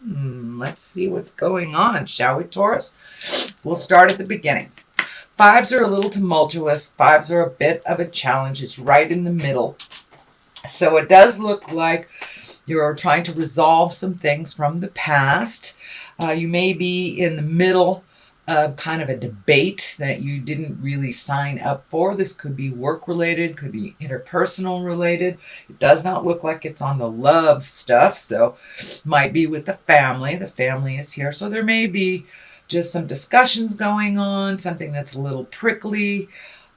Let's see what's going on, shall we, Taurus? We'll start at the beginning. Fives are a little tumultuous. Fives are a bit of a challenge. It's right in the middle. So it does look like you're trying to resolve some things from the past. You may be in the middle of kind of a debate that you didn't really sign up for. This could be work related, could be interpersonal related. It does not look like it's on the love stuff, so might be with the family. The family is here, so there may be just some discussions going on, something that's a little prickly.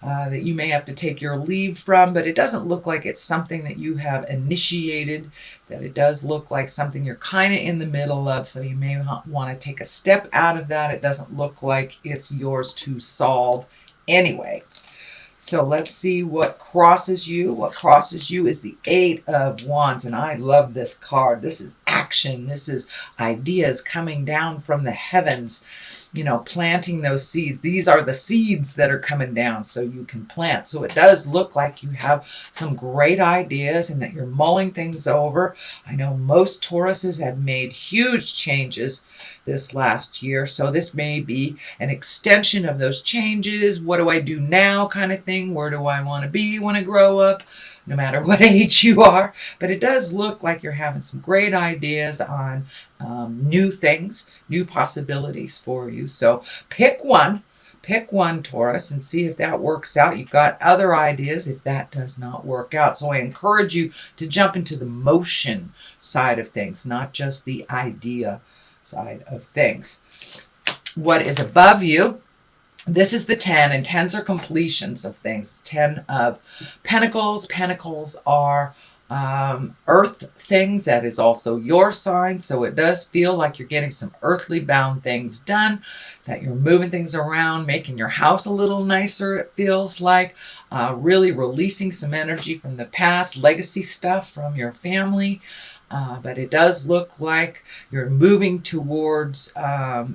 That you may have to take your leave from, but it doesn't look like it's something that you have initiated, that it does look like something you're kind of in the middle of, so you may want to take a step out of that. It doesn't look like it's yours to solve anyway. So let's see what crosses you. What crosses you is the Eight of Wands, and I love this card. This is action. This is ideas coming down from the heavens, planting those seeds. These are the seeds that are coming down so you can plant. So it does look like you have some great ideas and that you're mulling things over. I know most Tauruses have made huge changes this last year, so this may be an extension of those changes. What do I do now kind of thing? Where do I want to be when I grow up, no matter what age you are? But it does look like you're having some great ideas on new things, new possibilities for you. So pick one, Taurus, and see if that works out. You've got other ideas if that does not work out. So I encourage you to jump into the motion side of things, not just the idea side of things. What is above you? This is the 10, and 10s are completions of things. 10 of Pentacles. Pentacles are earth things. That is also your sign. So it does feel like you're getting some earthly bound things done, that you're moving things around, making your house a little nicer, it feels like. Really releasing some energy from the past, legacy stuff from your family. But it does look like you're moving towards, a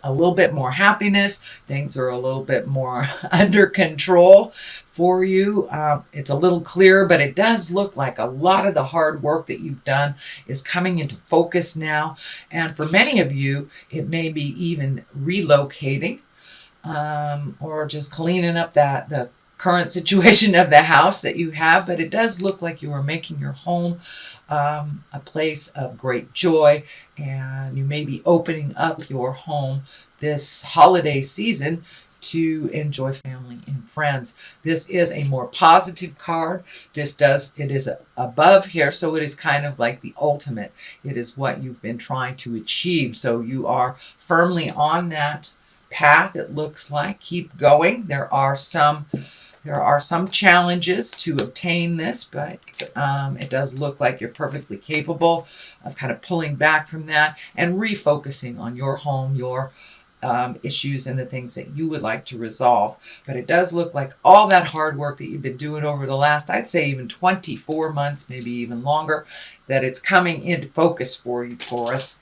little bit more happiness. Things are a little bit more under control for you. It's a little clearer, but it does look like a lot of the hard work that you've done is coming into focus now. And for many of you, it may be even relocating or just cleaning up the current situation of the house that you have, but it does look like you are making your home a place of great joy, and you may be opening up your home this holiday season to enjoy family and friends. This is a more positive card. It is above here, so it is kind of like the ultimate. It is what you've been trying to achieve, so you are firmly on that path. It looks like keep going. There are some challenges to obtain this, but it does look like you're perfectly capable of kind of pulling back from that and refocusing on your home, your issues, and the things that you would like to resolve. But it does look like all that hard work that you've been doing over the last, I'd say even 24 months, maybe even longer, that it's coming into focus for you, Taurus.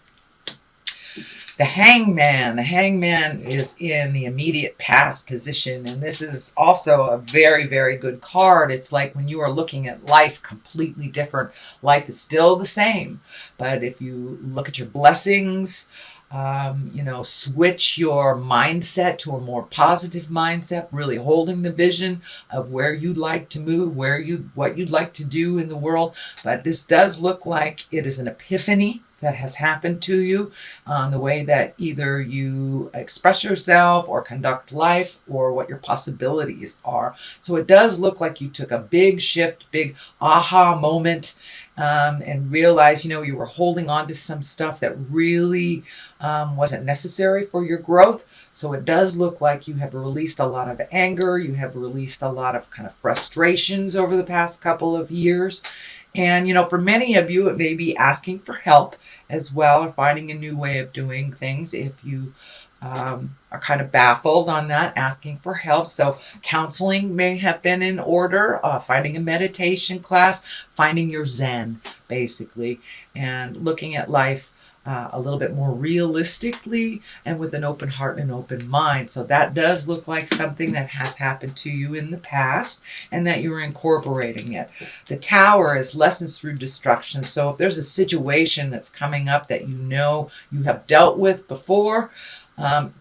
The Hangman is in the immediate past position, and this is also a very, very good card. It's like when you are looking at life completely different. Life is still the same, but if you look at your blessings, switch your mindset to a more positive mindset, really holding the vision of where you'd like to move, what you'd like to do in the world. But this does look like it is an epiphany that has happened to you on the way that either you express yourself or conduct life, or what your possibilities are. So it does look like you took a big shift, big aha moment, and realized, you were holding on to some stuff that really wasn't necessary for your growth. So it does look like you have released a lot of anger. You have released a lot of kind of frustrations over the past couple of years. And, for many of you, it may be asking for help as well, or finding a new way of doing things. If you are kind of baffled on that, asking for help. So counseling may have been in order, finding a meditation class, finding your Zen, basically, and looking at life a little bit more realistically and with an open heart and an open mind. So that does look like something that has happened to you in the past and that you're incorporating it. The Tower is lessons through destruction. So if there's a situation that's coming up that you know you have dealt with before,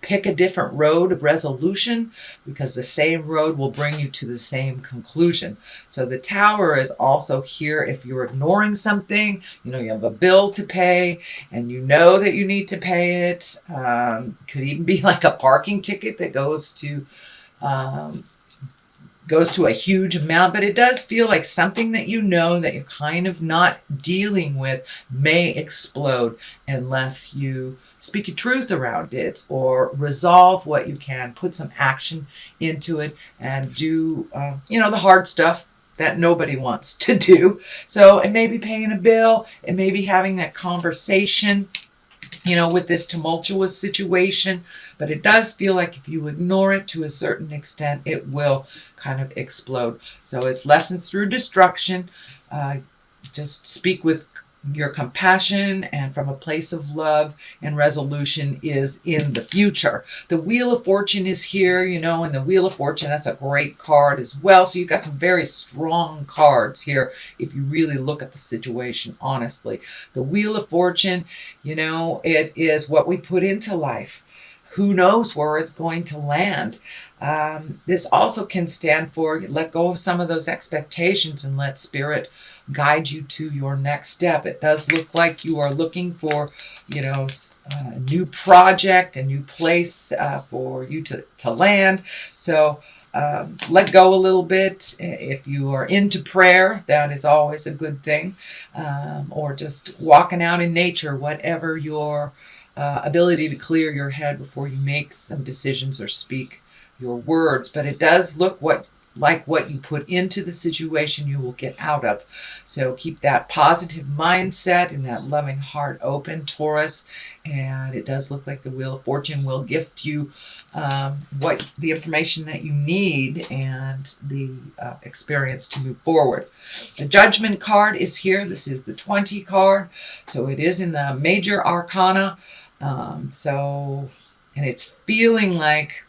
pick a different road of resolution, because the same road will bring you to the same conclusion. So the Tower is also here if you're ignoring something, you know, you have a bill to pay and you know that you need to pay it. Could even be like a parking ticket that goes to a huge amount, but it does feel like something that you know that you're kind of not dealing with may explode unless you speak your truth around it or resolve what you can, put some action into it, and do, the hard stuff that nobody wants to do. So it may be paying a bill, it may be having that conversation, with this tumultuous situation, but it does feel like if you ignore it to a certain extent, it will kind of explode. So it's lessons through destruction. Just speak with your compassion and from a place of love, and resolution is in the future. The Wheel of Fortune is here, and the Wheel of Fortune, that's a great card as well. So you've got some very strong cards here if you really look at the situation honestly. The Wheel of Fortune, it is what we put into life. Who knows where it's going to land? This also can stand for let go of some of those expectations and let Spirit guide you to your next step. It does look like you are looking for, a new project, a new place for you to land. So let go a little bit. If you are into prayer, that is always a good thing. Or just walking out in nature, whatever your ability to clear your head before you make some decisions or speak your words. But it does look like what you put into the situation you will get out of. So keep that positive mindset and that loving heart open, Taurus. And it does look like the Wheel of Fortune will gift you the information that you need and the experience to move forward. The Judgment card is here. This is the 20 card. So it is in the major arcana. And it's feeling like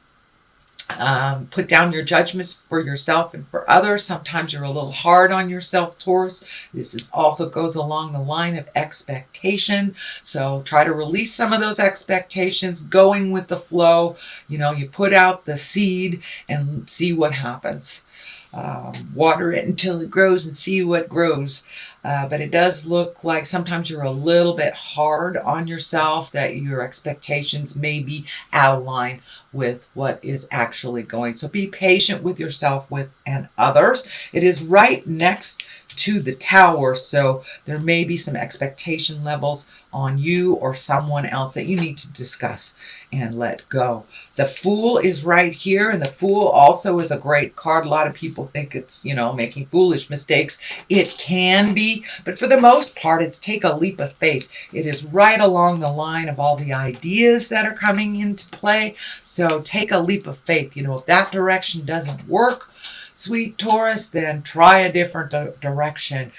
put down your judgments for yourself and for others. Sometimes you're a little hard on yourself, Taurus. This also goes along the line of expectation. So try to release some of those expectations, going with the flow. You put out the seed and see what happens. Water it until it grows and see what grows. But it does look like sometimes you're a little bit hard on yourself, that your expectations may be out of line with what is actually going. So be patient with yourself and others. It is right next to the Tower, so there may be some expectation levels on you or someone else that you need to discuss and let go. The Fool is right here, and the Fool also is a great card. A lot of people think it's, making foolish mistakes. It can be, but for the most part, it's take a leap of faith. It is right along the line of all the ideas that are coming into play. So take a leap of faith. If that direction doesn't work, sweet Taurus, then try a different direction.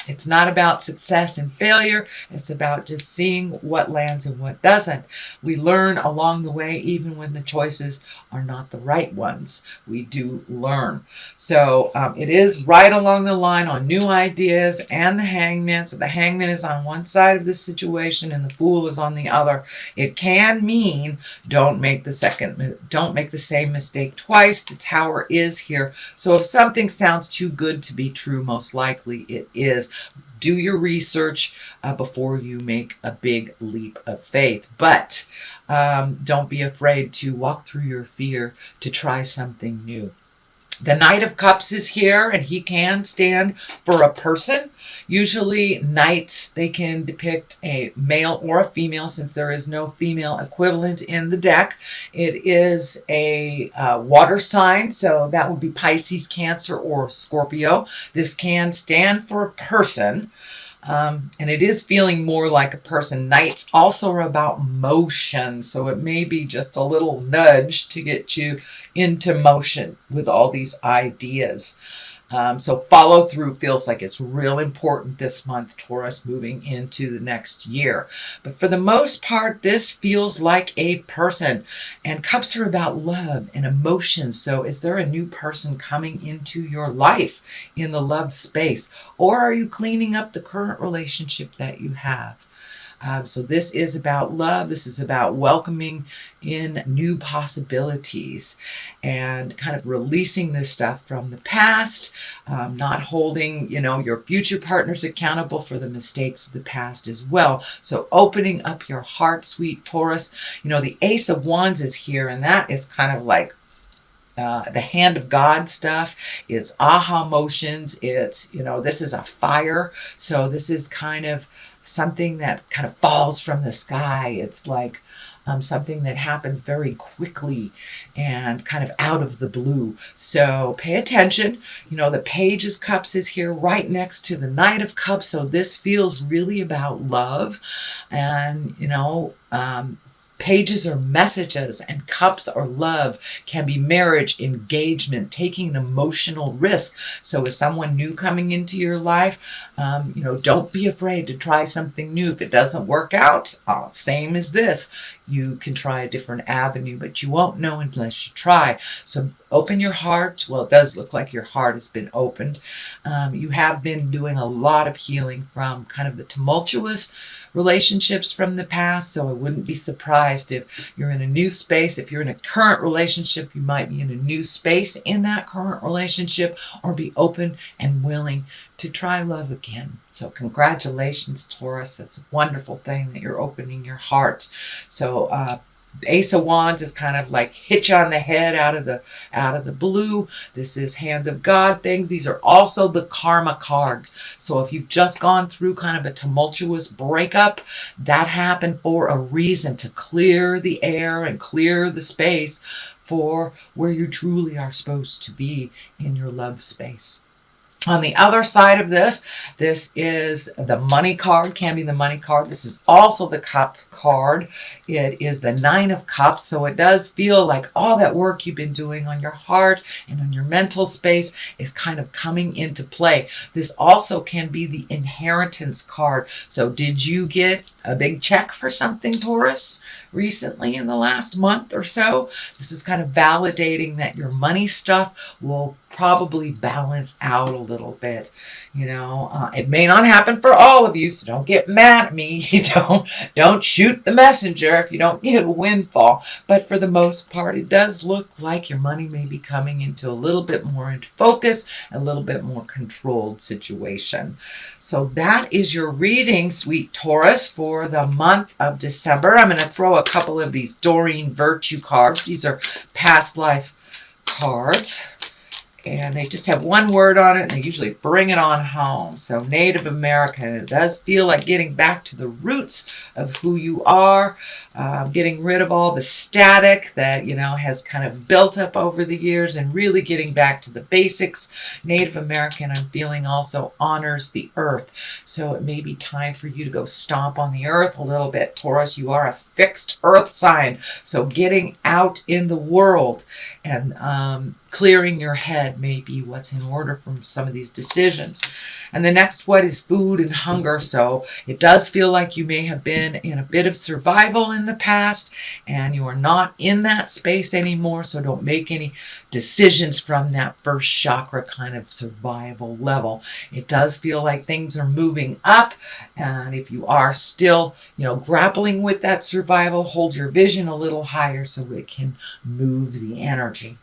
It's not about success and failure. It's about just seeing what lands and what doesn't. We learn along the way, even when the choices are not the right ones. We do learn. So it is right along the line on new ideas and the Hangman. So the Hangman is on one side of the situation and the Fool is on the other. It can mean don't make the same mistake twice. The Tower is here. So if something sounds too good to be true, most likely it is. Do your research before you make a big leap of faith. But don't be afraid to walk through your fear to try something new. The Knight of Cups is here, and he can stand for a person. Usually knights, they can depict a male or a female, since there is no female equivalent in the deck. It is a water sign, so that would be Pisces, Cancer, or Scorpio. This can stand for a person. And it is feeling more like a person. Knights also are about motion, so it may be just a little nudge to get you into motion with all these ideas. So follow through feels like it's real important this month, Taurus, moving into the next year. But for the most part, this feels like a person. And cups are about love and emotions. So is there a new person coming into your life in the love space? Or are you cleaning up the current relationship that you have? So this is about love. This is about welcoming in new possibilities and kind of releasing this stuff from the past, not holding, your future partners accountable for the mistakes of the past as well. So opening up your heart, sweet Taurus. The Ace of Wands is here, and that is kind of like the hand of God stuff. It's aha emotions. It's, this is a fire. So this is kind of something that kind of falls from the sky. It's like something that happens very quickly and kind of out of the blue. So pay attention. The Page of Cups is here right next to the Knight of Cups. So this feels really about love. And, pages are messages, and cups are love, can be marriage, engagement, taking an emotional risk. So is someone new coming into your life, don't be afraid to try something new. If it doesn't work out, same as this. You can try a different avenue, but you won't know unless you try. So open your heart. Well, it does look like your heart has been opened. You have been doing a lot of healing from kind of the tumultuous relationships from the past. So I wouldn't be surprised if you're in a new space. If you're in a current relationship, you might be in a new space in that current relationship, or be open and willing to try love again. So congratulations, Taurus. That's a wonderful thing that you're opening your heart. So Ace of Wands is kind of like hit you on the head out of the blue. This is hands of God things. These are also the karma cards. So if you've just gone through kind of a tumultuous breakup, that happened for a reason, to clear the air and clear the space for where you truly are supposed to be in your love space. On the other side of this is the money card, can be the money card. This is also the cup card. It is the Nine of Cups. So it does feel like all that work you've been doing on your heart and on your mental space is kind of coming into play. This also can be the inheritance card. So did you get a big check for something, Taurus, recently in the last month or so? This is kind of validating that your money stuff will probably balance out a little bit. It may not happen for all of you, so don't get mad at me. Don't shoot the messenger if you don't get a windfall. But for the most part, it does look like your money may be coming into a little bit more into focus, a little bit more controlled situation. So that is your reading, sweet Taurus, for the month of December. I'm going to throw a couple of these Doreen Virtue cards. These are past life cards. And they just have one word on it, and they usually bring it on home. So Native American, it does feel like getting back to the roots of who you are, getting rid of all the static that, has kind of built up over the years, and really getting back to the basics. Native American, I'm feeling, also honors the earth. So it may be time for you to go stomp on the earth a little bit. Taurus, you are a fixed earth sign. So getting out in the world and clearing your head may be what's in order from some of these decisions. And the next one is food and hunger. So it does feel like you may have been in a bit of survival in the past, and you are not in that space anymore. So don't make any decisions from that first chakra kind of survival level. It does feel like things are moving up. And if you are still, grappling with that survival, hold your vision a little higher so it can move the energy.